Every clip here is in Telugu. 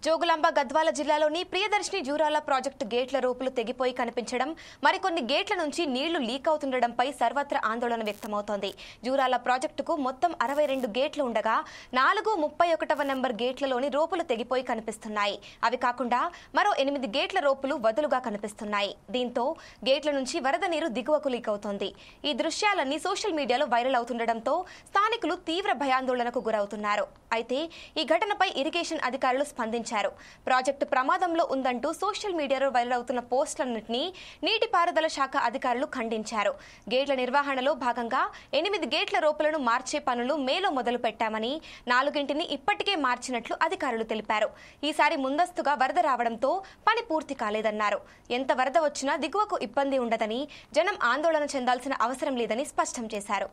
జోగులాంబ గద్వాల జిల్లాలోని ప్రియదర్శిని జూరాల ప్రాజెక్టు గేట్ల రూపులు తెగిపోయి కనిపించడం, మరికొన్ని గేట్ల నుంచి నీళ్లు లీక్ అవుతుండడంపై సర్వత్రా ఆందోళన వ్యక్తమవుతోంది. జూరాల ప్రాజెక్టుకు మొత్తం 62 గేట్లు ఉండగా 431వ నెంబర్ గేట్లలోని రూపులు తెగిపోయి కనిపిస్తున్నాయి. అవి కాకుండా మరో 8 గేట్ల రూపులు వదులుగా కనిపిస్తున్నాయి. దీంతో గేట్ల నుంచి వరద నీరు దిగువకు లీక్ అవుతోంది. ఈ దృశ్యాలన్నీ సోషల్ మీడియాలో వైరల్ అవుతుండటంతో స్థానికులు తీవ్ర భయాందోళనకు గురవుతున్నారు. అయితే ఈ ఘటనపై ఇరిగేషన్ అధికారులు స్పందించారు. ప్రాజెక్టు ప్రమాదంలో ఉందంటూ సోషల్ మీడియాలో వైరల్ అవుతున్న పోస్టులన్నింటినీ నీటిపారుదల శాఖ అధికారులు ఖండించారు. గేట్ల నిర్వహణలో భాగంగా 8 గేట్ల రూపులను మార్చే పనులు మేలో మొదలు పెట్టామని, 4ంటిని ఇప్పటికే మార్చినట్లు అధికారులు తెలిపారు. ఈసారి ముందస్తుగా వరద రావడంతో పని పూర్తి కాలేదన్నారు. ఎంత వరద వచ్చినా దిగువకు ఇబ్బంది ఉండదని, జనం ఆందోళన చెందాల్సిన అవసరం లేదని స్పష్టం చేశారు.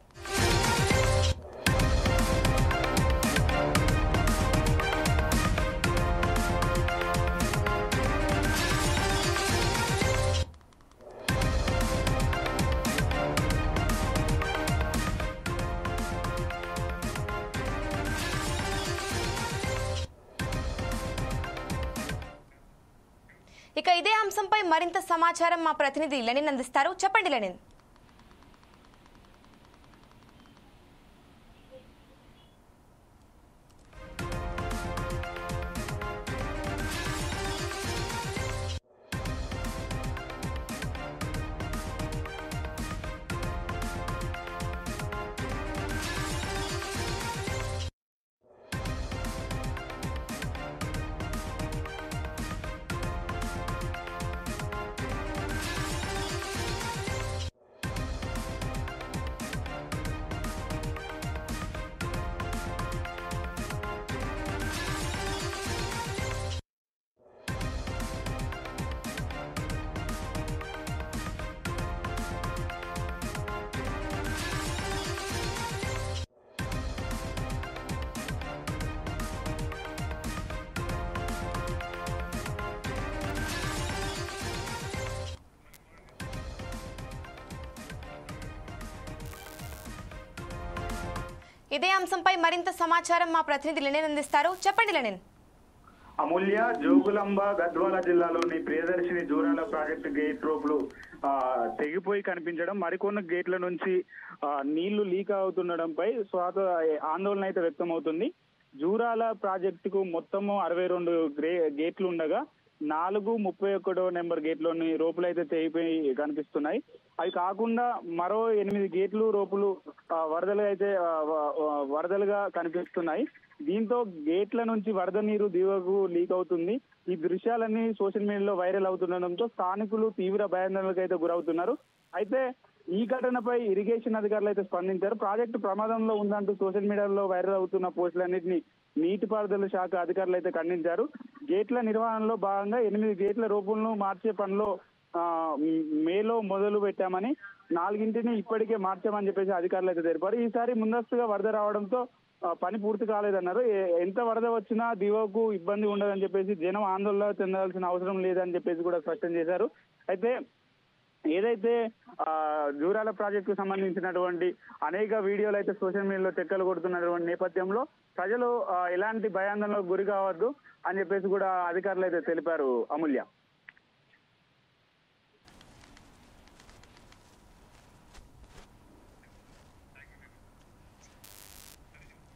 ఇక ఇదే అంశంపై మరింత సమాచారం మా ప్రతినిధి లెనిన్ అందిస్తారు. చెప్పండి లెనిన్. ఇదే అంశంపై మరింత సమాచారం మా ప్రతినిధి లెనిన్ అందిస్తారు. చెప్పండి లెనిన్. అమూల్య, జోగులాంబ గద్వాల జిల్లాలోని ప్రియదర్శిని జూరాల ప్రాజెక్టు గేట్ రూపులు తెగిపోయి కనిపించడం, మరికొన్ని గేట్ల నుంచి నీళ్లు లీక్ అవుతుండడంపై ఆందోళన అయితే వ్యక్తం అవుతుంది. జూరాల ప్రాజెక్టుకు మొత్తము 62 గేట్లు ఉండగా 431వ నెంబర్ గేట్లోని రోపులు అయితే తెగిపోయి కనిపిస్తున్నాయి. అవి కాకుండా మరో 8 గేట్లు రోపులు వరదలుగా కనిపిస్తున్నాయి. దీంతో గేట్ల నుంచి వరద నీరు దిగువకు లీక్ అవుతుంది. ఈ దృశ్యాలన్నీ సోషల్ మీడియాలో వైరల్ అవుతుండడంతో స్థానికులు తీవ్ర భయాందోళనకు అయితే గురవుతున్నారు. అయితే ఈ ఘటనపై ఇరిగేషన్ అధికారులు అయితే స్పందించారు. ప్రాజెక్టు ప్రమాదంలో ఉందంటూ సోషల్ మీడియాలో వైరల్ అవుతున్న పోస్టులన్నింటినీ నీటిపారుదల శాఖ అధికారులు అయితే ఖండించారు. గేట్ల నిర్వహణలో భాగంగా 8 గేట్ల రూపులను మార్చే పనిలో మేలో మొదలు పెట్టామని, 4ంటిని ఇప్పటికే మార్చామని చెప్పేసి అధికారులు అయితే తెలిపారు. ఈసారి ముందస్తుగా వరద రావడంతో పని పూర్తి కాలేదన్నారు. ఎంత వరద వచ్చినా దిగువకు ఇబ్బంది ఉండదని చెప్పేసి, జనం ఆందోళన చెందాల్సిన అవసరం లేదని చెప్పేసి కూడా స్పష్టం చేశారు. అయితే ఏదైతే జూరాల ప్రాజెక్టు కు సంబంధించినటువంటి అనేక వీడియోలు అయితే సోషల్ మీడియాలో చెక్కలు కొడుతున్నటువంటి నేపథ్యంలో ప్రజలు ఎలాంటి భయాందోళనకు గురి కావద్దు అని చెప్పేసి కూడా అధికారులు అయితే తెలిపారు. అమూల్య.